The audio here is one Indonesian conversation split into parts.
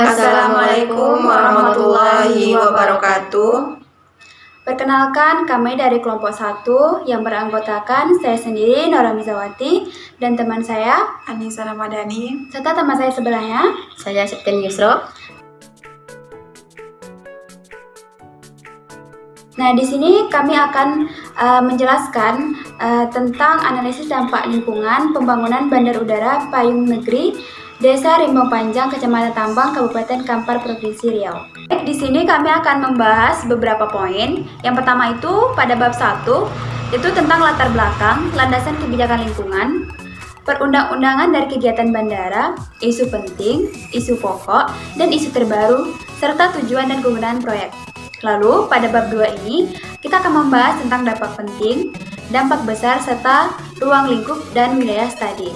Assalamualaikum warahmatullahi wabarakatuh. Perkenalkan, kami dari kelompok 1 yang beranggotakan saya sendiri, Nora Mizawati, dan teman saya, Anissa Ramadhani, serta teman saya sebelahnya, saya Septian Yusro. Nah, di sini kami akan menjelaskan tentang analisis dampak lingkungan pembangunan Bandar Udara Payung Negeri, Desa Rimbang Panjang, Kecamatan Tambang, Kabupaten Kampar, Provinsi Riau. Di sini kami akan membahas beberapa poin. Yang pertama itu pada bab 1, itu tentang latar belakang, landasan kebijakan lingkungan, perundang-undangan dari kegiatan bandara, isu penting, isu pokok, dan isu terbaru, serta tujuan dan kegunaan proyek. Lalu pada bab 2 ini, kita akan membahas tentang dampak penting, dampak besar, serta ruang lingkup dan wilayah studi.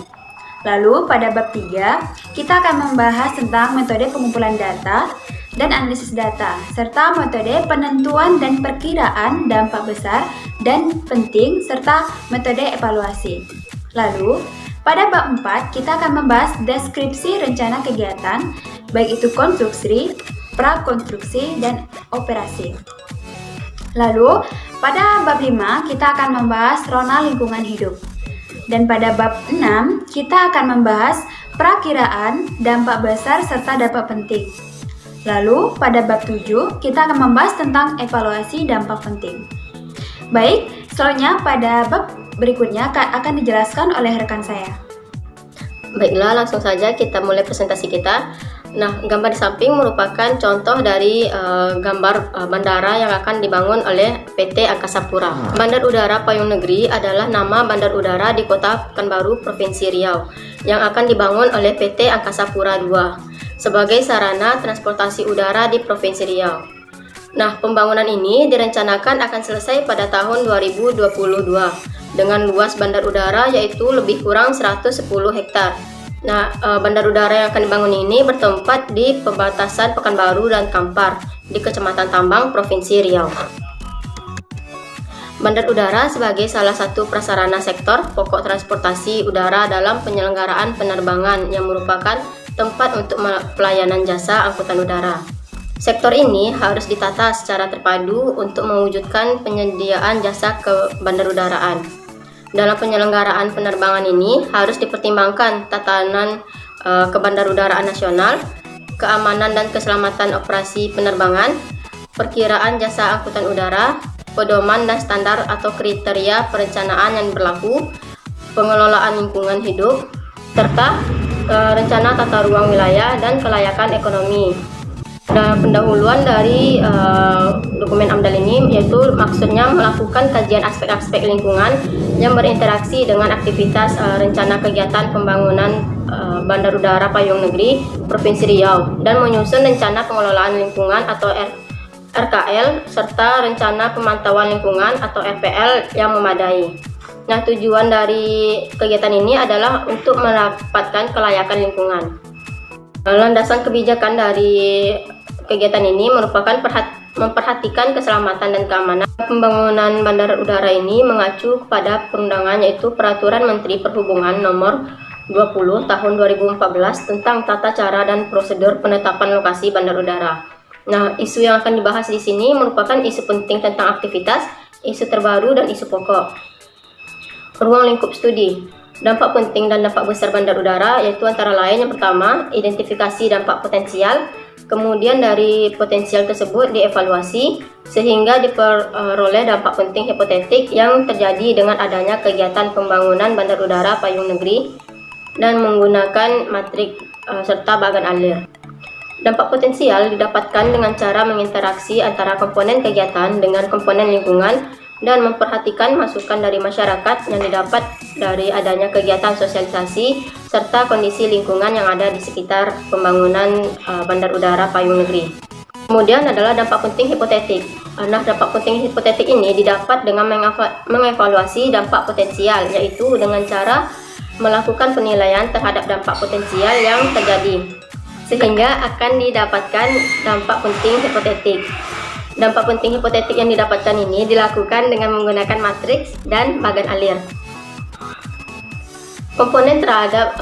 Lalu pada bab 3, kita akan membahas tentang metode pengumpulan data dan analisis data, serta metode penentuan dan perkiraan dampak besar dan penting, serta metode evaluasi. Lalu, pada bab 4, kita akan membahas deskripsi rencana kegiatan, baik itu konstruksi, prakonstruksi, dan operasi. Lalu, pada bab 5, kita akan membahas zona lingkungan hidup. Dan pada bab 6, kita akan membahas perakiraan, dampak besar, serta dampak penting. Lalu, pada bab 7, kita akan membahas tentang evaluasi dampak penting. Baik, selanjutnya pada bab berikutnya akan dijelaskan oleh rekan saya. Baiklah, langsung saja kita mulai presentasi kita. Nah, gambar di samping merupakan contoh dari gambar bandara yang akan dibangun oleh PT Angkasa Pura. Bandar Udara Payung Negeri adalah nama bandar udara di Kota Pekanbaru, Provinsi Riau, yang akan dibangun oleh PT Angkasa Pura II sebagai sarana transportasi udara di Provinsi Riau. Nah, pembangunan ini direncanakan akan selesai pada tahun 2022 dengan luas bandar udara yaitu lebih kurang 110 hektar. Nah, bandar udara yang akan dibangun ini bertempat di perbatasan Pekanbaru dan Kampar di Kecamatan Tambang, Provinsi Riau. Bandar udara sebagai salah satu prasarana sektor pokok transportasi udara dalam penyelenggaraan penerbangan yang merupakan tempat untuk pelayanan jasa angkutan udara. Sektor ini harus ditata secara terpadu untuk mewujudkan penyediaan jasa kebandarudaraan. Dalam penyelenggaraan penerbangan ini harus dipertimbangkan tatanan kebandarudaraan nasional, keamanan dan keselamatan operasi penerbangan, perkiraan jasa angkutan udara, pedoman dan standar atau kriteria perencanaan yang berlaku, pengelolaan lingkungan hidup, serta rencana tata ruang wilayah dan kelayakan ekonomi. Pendahuluan dari dokumen AMDAL ini yaitu maksudnya melakukan kajian aspek-aspek lingkungan yang berinteraksi dengan aktivitas rencana kegiatan pembangunan Bandar Udara Payung Negeri Provinsi Riau dan menyusun rencana pengelolaan lingkungan atau RKL serta rencana pemantauan lingkungan atau RPL yang memadai. Nah, tujuan dari kegiatan ini adalah untuk mendapatkan kelayakan lingkungan. Landasan kebijakan dari kegiatan ini merupakan memperhatikan keselamatan dan keamanan. Pembangunan bandar udara ini mengacu kepada perundangan yaitu Peraturan Menteri Perhubungan Nomor 20 Tahun 2014 tentang tata cara dan prosedur penetapan lokasi bandar udara. Nah, isu yang akan dibahas di sini merupakan isu penting tentang aktivitas, isu terbaru, dan isu pokok. Ruang lingkup studi. Dampak penting dan dampak besar bandar udara yaitu antara lain yang pertama, identifikasi dampak potensial, kemudian dari potensial tersebut dievaluasi sehingga diperoleh dampak penting hipotetik yang terjadi dengan adanya kegiatan pembangunan bandar udara Payung Negeri dan menggunakan matrik serta bagan alir. Dampak potensial didapatkan dengan cara menginteraksi antara komponen kegiatan dengan komponen lingkungan dan memperhatikan masukan dari masyarakat yang didapat dari adanya kegiatan sosialisasi serta kondisi lingkungan yang ada di sekitar pembangunan Bandar Udara Payung Negeri. Kemudian adalah dampak penting hipotetik. Nah, dampak penting hipotetik ini didapat dengan mengevaluasi dampak potensial, yaitu dengan cara melakukan penilaian terhadap dampak potensial yang terjadi, sehingga akan didapatkan dampak penting hipotetik. Dampak penting hipotetik yang didapatkan ini dilakukan dengan menggunakan matriks dan bagan alir. Komponen terhadap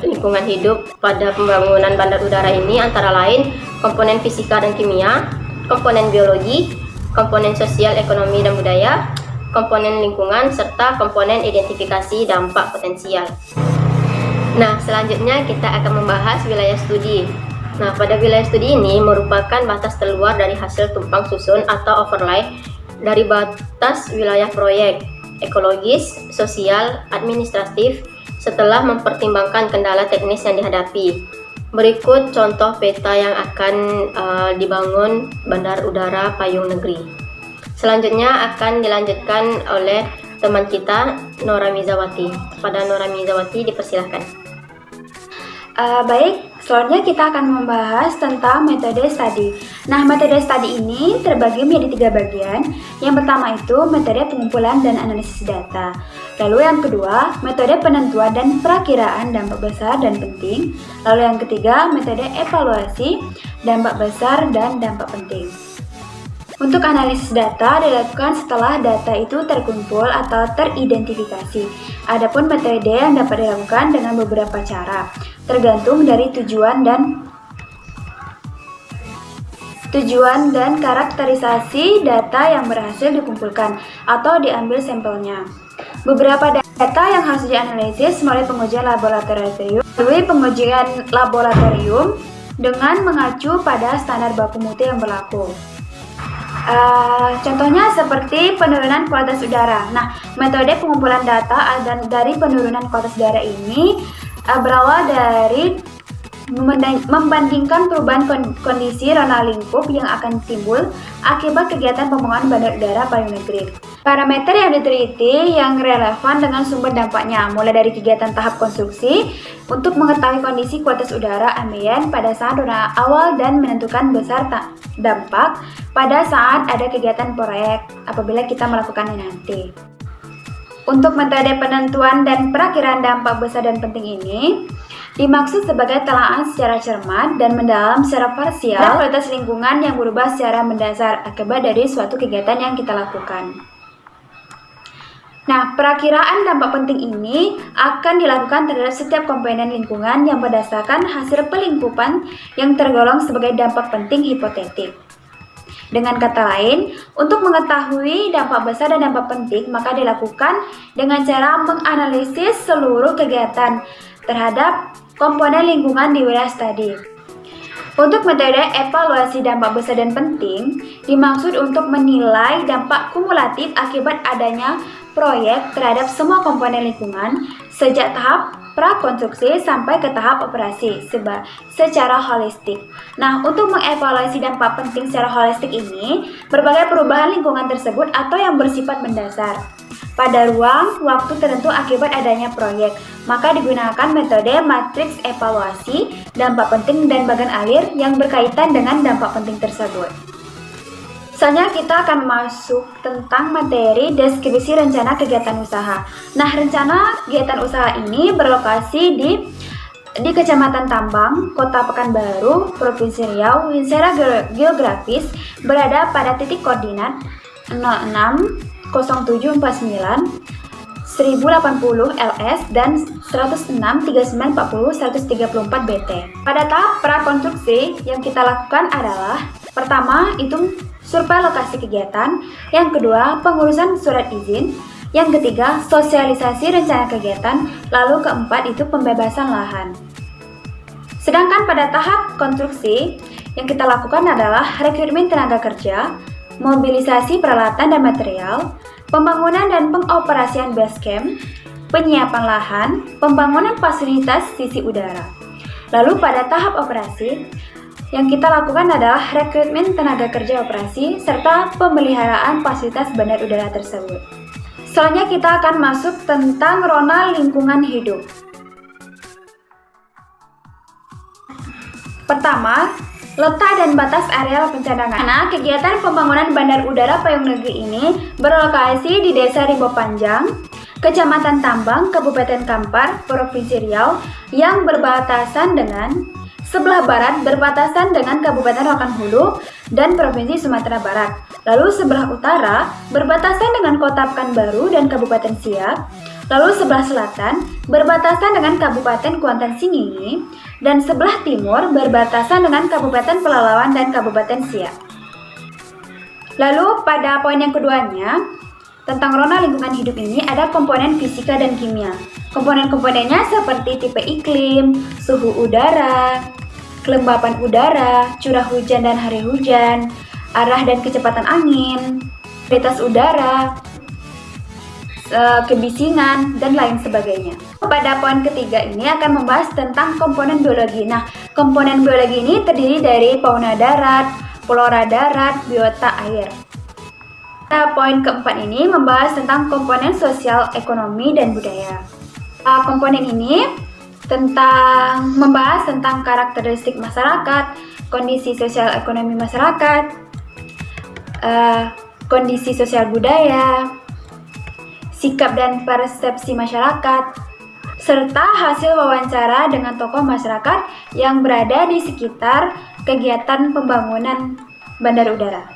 lingkungan hidup pada pembangunan bandar udara ini antara lain komponen fisika dan kimia, komponen biologi, komponen sosial, ekonomi dan budaya, komponen lingkungan, serta komponen identifikasi dampak potensial. Nah, selanjutnya kita akan membahas wilayah studi. Nah, pada wilayah studi ini merupakan batas terluar dari hasil tumpang susun atau overlay dari batas wilayah proyek, ekologis, sosial, administratif, setelah mempertimbangkan kendala teknis yang dihadapi. Berikut contoh peta yang akan dibangun Bandar Udara Payung Negeri. Selanjutnya akan dilanjutkan oleh teman kita, Nora Mizawati. Pada Nora Mizawati dipersilahkan. Baik, selanjutnya kita akan membahas tentang metode studi. Nah, metode studi ini terbagi menjadi 3 bagian. Yang pertama itu metode pengumpulan dan analisis data. Lalu yang kedua, metode penentuan dan perakiraan dampak besar dan penting. Lalu yang ketiga, metode evaluasi dampak besar dan dampak penting. Untuk analisis data dilakukan setelah data itu terkumpul atau teridentifikasi. Adapun metode yang dapat dilakukan dengan beberapa cara, tergantung dari tujuan dan karakterisasi data yang berhasil dikumpulkan atau diambil sampelnya. Beberapa data yang harus dianalisis melalui pengujian laboratorium dengan mengacu pada standar baku mutu yang berlaku. Contohnya seperti penurunan kualitas udara. Nah, metode pengumpulan data dari penurunan kualitas udara ini berawal dari membandingkan perubahan kondisi rona lingkup yang akan timbul akibat kegiatan pembangunan bandar udara Payung Negeri. Parameter yang diteliti yang relevan dengan sumber dampaknya, mulai dari kegiatan tahap konstruksi untuk mengetahui kondisi kualitas udara ambien pada saat rona awal dan menentukan besar dampak pada saat ada kegiatan proyek apabila kita melakukannya nanti. Untuk metode penentuan dan perakiraan dampak besar dan penting ini dimaksud sebagai telaan secara cermat dan mendalam secara parsial kualitas lingkungan yang berubah secara mendasar akibat dari suatu kegiatan yang kita lakukan. Nah, perakiraan dampak penting ini akan dilakukan terhadap setiap komponen lingkungan yang berdasarkan hasil pelingkupan yang tergolong sebagai dampak penting hipotetik. Dengan kata lain, untuk mengetahui dampak besar dan dampak penting, maka dilakukan dengan cara menganalisis seluruh kegiatan terhadap komponen lingkungan di wilayah studi. Untuk metode evaluasi dampak besar dan penting, dimaksud untuk menilai dampak kumulatif akibat adanya proyek terhadap semua komponen lingkungan sejak tahap prakonstruksi sampai ke tahap operasi secara holistik. Nah, untuk mengevaluasi dampak penting secara holistik ini, berbagai perubahan lingkungan tersebut atau yang bersifat mendasar pada ruang waktu tertentu akibat adanya proyek, maka digunakan metode matriks evaluasi dampak penting dan bagan alir yang berkaitan dengan dampak penting tersebut. Selanjutnya kita akan masuk tentang materi deskripsi rencana kegiatan usaha. Nah, rencana kegiatan usaha ini berlokasi di Kecamatan Tambang, Kota Pekanbaru, Provinsi Riau. Secara geografis berada pada titik koordinat 060749 1080 LS dan 106 3940 134 BT. Pada tahap prakonstruksi yang kita lakukan adalah pertama itu survei lokasi kegiatan, yang kedua pengurusan surat izin, yang ketiga sosialisasi rencana kegiatan, lalu keempat itu pembebasan lahan. Sedangkan pada tahap konstruksi yang kita lakukan adalah rekrutmen tenaga kerja, mobilisasi peralatan dan material, pembangunan dan pengoperasian base camp, penyiapan lahan, pembangunan fasilitas sisi udara. Lalu pada tahap operasi, yang kita lakukan adalah rekrutmen tenaga kerja operasi serta pemeliharaan fasilitas bandar udara tersebut. Selanjutnya kita akan masuk tentang rona lingkungan hidup. Pertama, letak dan batas areal pencadangan. Nah, kegiatan pembangunan Bandar Udara Payung Negeri ini berlokasi di Desa Rimbo Panjang, Kecamatan Tambang, Kabupaten Kampar, Provinsi Riau, yang berbatasan dengan sebelah barat berbatasan dengan Kabupaten Rokan Hulu dan Provinsi Sumatera Barat. Lalu sebelah utara berbatasan dengan Kota Pekanbaru dan Kabupaten Siak. Lalu sebelah selatan berbatasan dengan Kabupaten Kuantan Singingi dan sebelah timur berbatasan dengan Kabupaten Pelalawan dan Kabupaten Siak. Lalu pada poin yang keduanya, tentang rona lingkungan hidup ini ada komponen fisika dan kimia. Komponen-komponennya seperti tipe iklim, suhu udara, kelembapan udara, curah hujan dan hari hujan, arah dan kecepatan angin, kualitas udara, kebisingan, dan lain sebagainya. Pada poin ketiga ini akan membahas tentang komponen biologi. Nah, komponen biologi ini terdiri dari fauna darat, flora darat, biota air. Pada poin keempat ini membahas tentang komponen sosial, ekonomi, dan budaya. Komponen ini membahas tentang karakteristik masyarakat, kondisi sosial ekonomi masyarakat, kondisi sosial budaya, sikap dan persepsi masyarakat, serta hasil wawancara dengan tokoh masyarakat yang berada di sekitar kegiatan pembangunan bandar udara.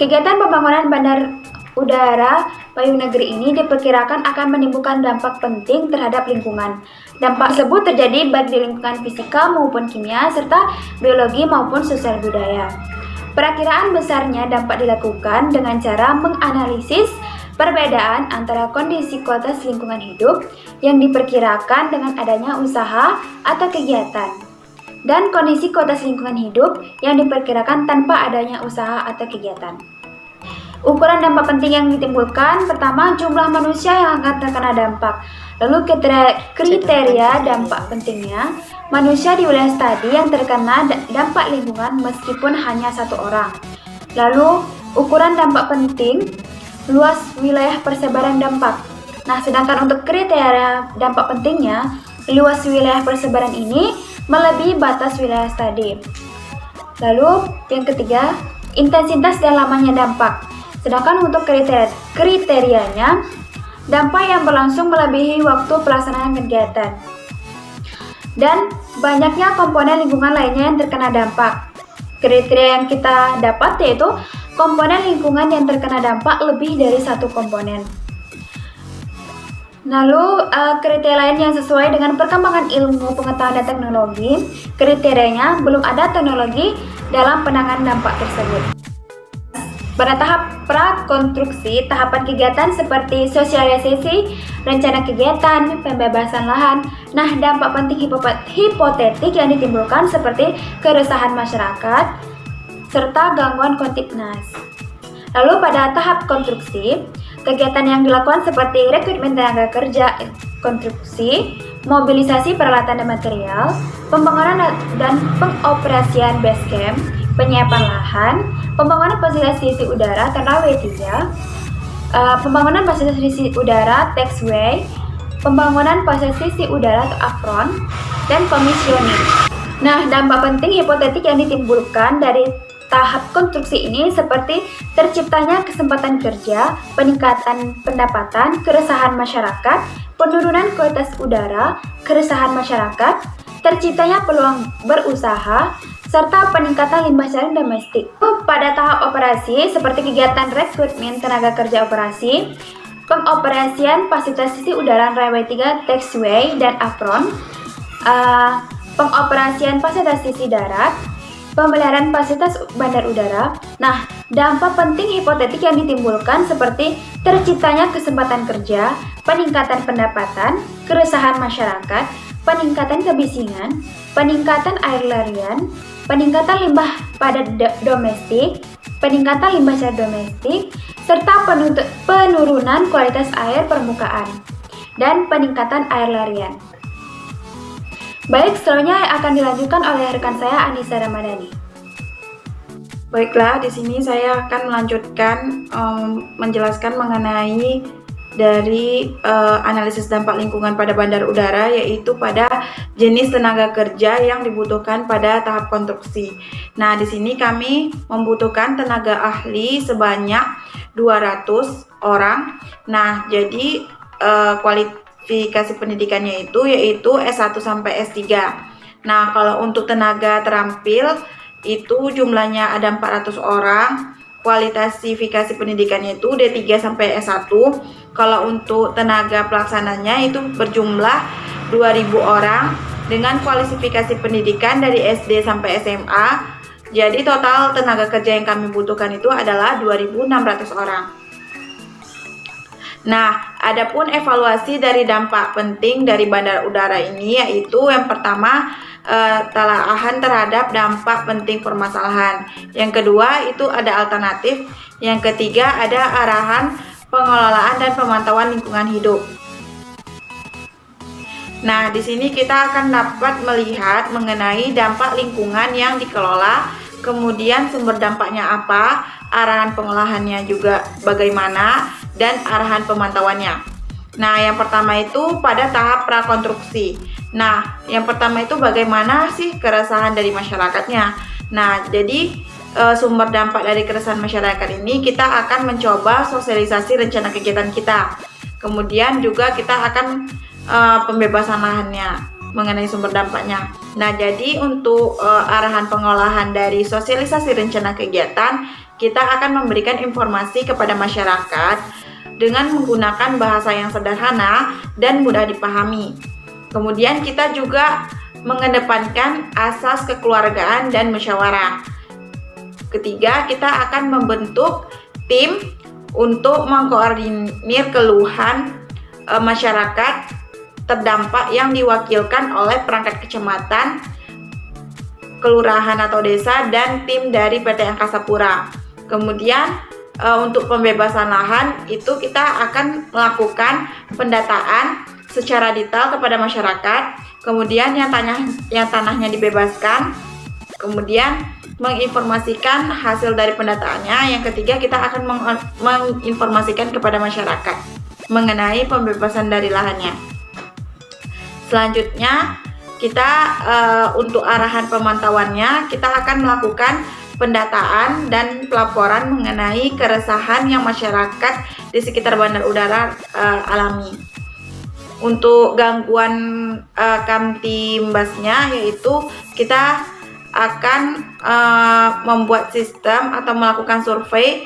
Kegiatan pembangunan bandar udara Payung Negeri ini diperkirakan akan menimbulkan dampak penting terhadap lingkungan. Dampak tersebut terjadi baik di lingkungan fisika maupun kimia, serta biologi maupun sosial budaya. Perakiraan besarnya dampak dilakukan dengan cara menganalisis perbedaan antara kondisi kualitas lingkungan hidup yang diperkirakan dengan adanya usaha atau kegiatan dan kondisi kualitas lingkungan hidup yang diperkirakan tanpa adanya usaha atau kegiatan. Ukuran dampak penting yang ditimbulkan, pertama jumlah manusia yang akan terkena dampak. Lalu kriteria dampak pentingnya, manusia di wilayah studi yang terkena dampak lingkungan meskipun hanya satu orang. Lalu ukuran dampak penting, luas wilayah persebaran dampak. Nah, sedangkan untuk kriteria dampak pentingnya, luas wilayah persebaran ini melebihi batas wilayah studi. Lalu yang ketiga, intensitas dan lamanya dampak. Sedangkan untuk kriterianya, dampak yang berlangsung melebihi waktu pelaksanaan kegiatan. Dan banyaknya komponen lingkungan lainnya yang terkena dampak. Kriteria yang kita dapat yaitu komponen lingkungan yang terkena dampak lebih dari satu komponen. Lalu kriteria lain yang sesuai dengan perkembangan ilmu pengetahuan dan teknologi, kriterianya belum ada teknologi dalam penanganan dampak tersebut. Pada tahap prakonstruksi, tahapan kegiatan seperti sosialisasi, rencana kegiatan, pembebasan lahan. Nah, dampak penting hipotetik yang ditimbulkan seperti keresahan masyarakat, serta gangguan Kontipnas. Lalu pada tahap konstruksi, kegiatan yang dilakukan seperti rekrutmen tenaga kerja, konstruksi, mobilisasi peralatan dan material, pembangunan dan pengoperasian base camp, penyiapan lahan, pembangunan fasilitas sisi udara runway 3, pembangunan fasilitas sisi udara taxiway, pembangunan fasilitas sisi udara atau apron, dan commissioning. Nah, dampak penting hipotetik yang ditimbulkan dari tahap konstruksi ini seperti terciptanya kesempatan kerja, peningkatan pendapatan, keresahan masyarakat, penurunan kualitas udara, keresahan masyarakat, terciptanya peluang berusaha, serta peningkatan limbah cair domestik. Pada tahap operasi seperti kegiatan rekrutmen tenaga kerja operasi, pengoperasian fasilitas sisi udara runway 3 taxiway dan apron, pengoperasian fasilitas sisi darat, pemeliharaan fasilitas bandar udara. Nah, dampak penting hipotetik yang ditimbulkan seperti terciptanya kesempatan kerja, peningkatan pendapatan, keresahan masyarakat, peningkatan kebisingan, peningkatan air larian, peningkatan limbah padat domestik, peningkatan limbah cair domestik, serta penurunan kualitas air permukaan, dan peningkatan air larian. Baik, selanjutnya akan dilanjutkan oleh rekan saya Anissa Ramadhani. Baiklah, di sini saya akan melanjutkan menjelaskan mengenai dari analisis dampak lingkungan pada bandar udara, yaitu pada jenis tenaga kerja yang dibutuhkan pada tahap konstruksi. Nah, di sini kami membutuhkan tenaga ahli sebanyak 200 orang. Nah, jadi kualifikasi pendidikannya yaitu S1 sampai S3. Nah, kalau untuk tenaga terampil itu jumlahnya ada 400 orang. kualifikasi pendidikannya itu D3 sampai S1. Kalau untuk tenaga pelaksananya itu berjumlah 2.000 orang dengan kualifikasi pendidikan dari SD sampai SMA. Jadi total tenaga kerja yang kami butuhkan itu adalah 2.600 orang. Nah, adapun evaluasi dari dampak penting dari bandar udara ini yaitu yang pertama telaahan terhadap dampak penting permasalahan. Yang kedua itu ada alternatif. Yang ketiga ada arahan pengelolaan dan pemantauan lingkungan hidup. Nah, di sini kita akan dapat melihat mengenai dampak lingkungan yang dikelola, kemudian sumber dampaknya apa, arahan pengolahannya juga bagaimana, dan arahan pemantauannya. Nah, yang pertama itu pada tahap prakonstruksi. Nah, yang pertama itu bagaimana sih keresahan dari masyarakatnya. Nah, jadi sumber dampak dari keresahan masyarakat ini kita akan mencoba sosialisasi rencana kegiatan kita. Kemudian juga kita akan pembebasan lahannya mengenai sumber dampaknya. Nah, jadi untuk arahan pengolahan dari sosialisasi rencana kegiatan, kita akan memberikan informasi kepada masyarakat dengan menggunakan bahasa yang sederhana dan mudah dipahami. Kemudian kita juga mengedepankan asas kekeluargaan dan musyawarah. Ketiga, kita akan membentuk tim untuk mengkoordinir keluhan masyarakat terdampak yang diwakilkan oleh perangkat kecamatan, kelurahan atau desa, dan tim dari PT Angkasa Pura. Kemudian untuk pembebasan lahan itu kita akan melakukan pendataan secara detail kepada masyarakat, kemudian yang tanahnya dibebaskan, kemudian menginformasikan hasil dari pendataannya. Yang ketiga, kita akan menginformasikan kepada masyarakat mengenai pembebasan dari lahannya. Selanjutnya, kita untuk arahan pemantauannya, kita akan melakukan pendataan dan pelaporan mengenai keresahan yang masyarakat di sekitar bandar udara alami. Untuk gangguan kamtibasnya yaitu kita akan membuat sistem atau melakukan survei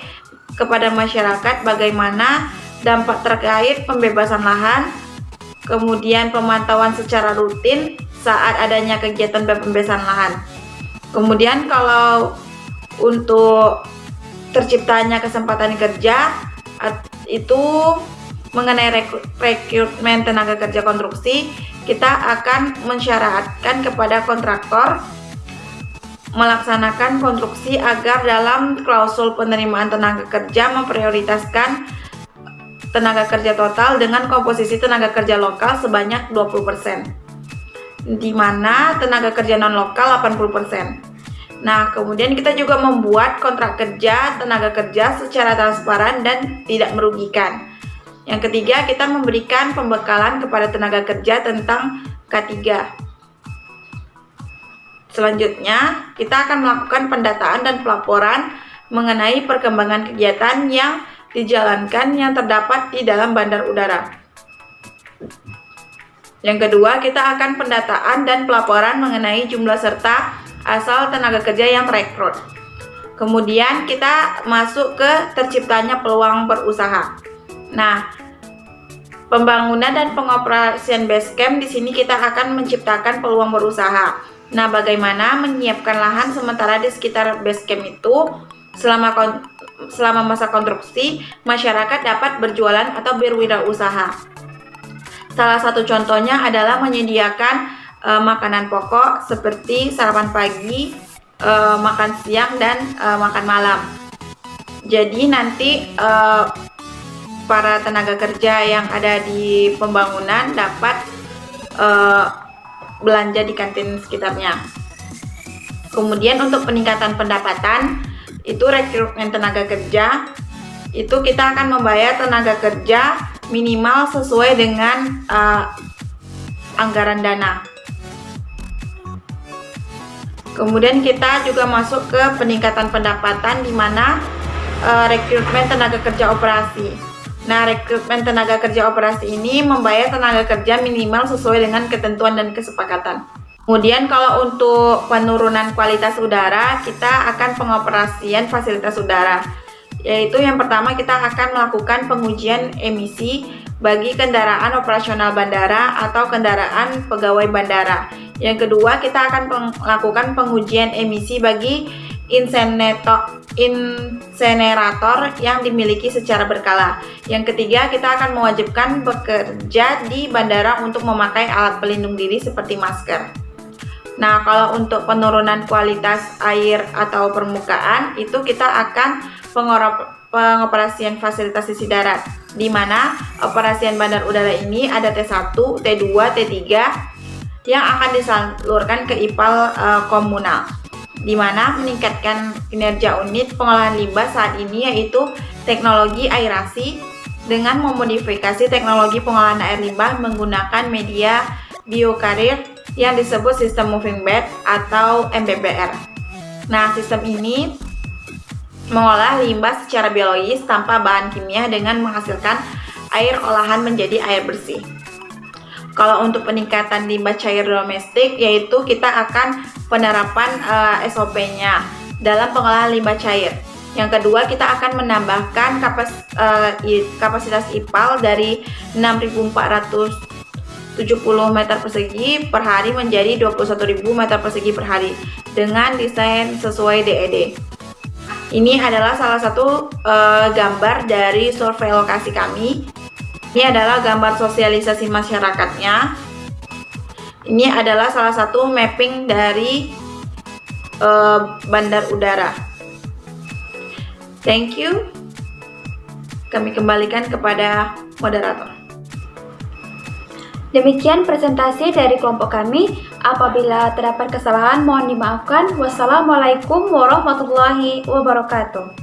kepada masyarakat bagaimana dampak terkait pembebasan lahan, kemudian pemantauan secara rutin saat adanya kegiatan pembebasan lahan. Kemudian kalau untuk terciptanya kesempatan kerja itu mengenai rekrutmen tenaga kerja konstruksi, kita akan mensyaratkan kepada kontraktor melaksanakan konstruksi agar dalam klausul penerimaan tenaga kerja memprioritaskan tenaga kerja total dengan komposisi tenaga kerja lokal sebanyak 20%, di mana tenaga kerja non lokal 80%. Nah, kemudian kita juga membuat kontrak kerja tenaga kerja secara transparan dan tidak merugikan. Yang ketiga, kita memberikan pembekalan kepada tenaga kerja tentang K3. Selanjutnya, kita akan melakukan pendataan dan pelaporan mengenai perkembangan kegiatan yang dijalankan yang terdapat di dalam bandar udara. Yang kedua, kita akan pendataan dan pelaporan mengenai jumlah serta asal tenaga kerja yang terekrut. Kemudian kita masuk ke terciptanya peluang berusaha. Nah, pembangunan dan pengoperasian base camp di sini kita akan menciptakan peluang berusaha. Nah, bagaimana menyiapkan lahan sementara di sekitar base camp itu selama masa konstruksi masyarakat dapat berjualan atau berwirausaha. Salah satu contohnya adalah menyediakan makanan pokok seperti sarapan pagi, makan siang, dan makan malam. Jadi nanti para tenaga kerja yang ada di pembangunan dapat belanja di kantin sekitarnya. Kemudian untuk peningkatan pendapatan, itu rekrutmen tenaga kerja, itu kita akan membayar tenaga kerja minimal sesuai dengan anggaran dana. Kemudian kita juga masuk ke peningkatan pendapatan di mana rekrutmen tenaga kerja operasi. Nah, rekrutmen tenaga kerja operasi ini membayar tenaga kerja minimal sesuai dengan ketentuan dan kesepakatan. Kemudian kalau untuk penurunan kualitas udara, kita akan pengoperasian fasilitas udara. yaitu yang pertama kita akan melakukan pengujian emisi bagi kendaraan operasional bandara atau kendaraan pegawai bandara. Yang kedua, kita akan melakukan pengujian emisi bagi insenerator yang dimiliki secara berkala. Yang ketiga, kita akan mewajibkan bekerja di bandara untuk memakai alat pelindung diri seperti masker. Nah, kalau untuk penurunan kualitas air atau permukaan, itu kita akan pengoperasian fasilitas sisi darat, di mana operasian bandar udara ini ada T1, T2, T3 yang akan disalurkan ke IPAL komunal, di mana meningkatkan kinerja unit pengolahan limbah saat ini yaitu teknologi aerasi dengan memodifikasi teknologi pengolahan air limbah menggunakan media biokarir yang disebut sistem moving bed atau MBBR. Nah, sistem ini mengolah limbah secara biologis tanpa bahan kimia dengan menghasilkan air olahan menjadi air bersih. Kalau untuk peningkatan limbah cair domestik, yaitu kita akan penerapan SOP-nya dalam pengolahan limbah cair. Yang kedua, kita akan menambahkan kapasitas IPAL dari 6.470 meter persegi per hari menjadi 21.000 meter persegi per hari dengan desain sesuai DED. Ini adalah salah satu gambar dari survei lokasi kami. Ini adalah gambar sosialisasi masyarakatnya. Ini adalah salah satu mapping dari bandar udara. Thank you. Kami kembalikan kepada moderator. Demikian presentasi dari kelompok kami. Apabila terdapat kesalahan mohon dimaafkan. Wassalamualaikum warahmatullahi wabarakatuh.